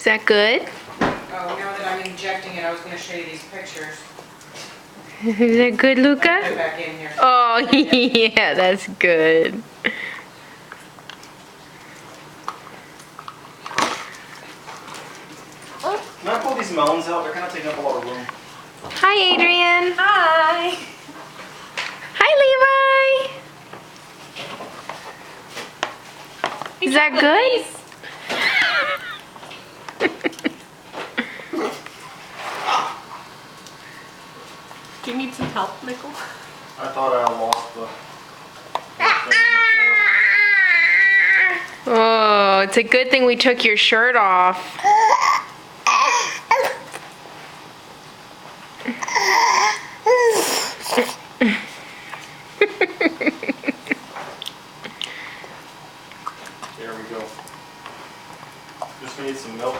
that good? Oh, now that I'm injecting it, I was going to show you these pictures. Is that good, Put Luca? it back in here. Oh, yeah, that's good. Can I pull these melons out? They're kind of taking up a lot of room. Hi, Adrian. Hi. Hi, Levi. Is that good? Do you need some help, Michael? I thought I lost the... Oh, it's a good thing we took your shirt off. There we go. Just need some milk.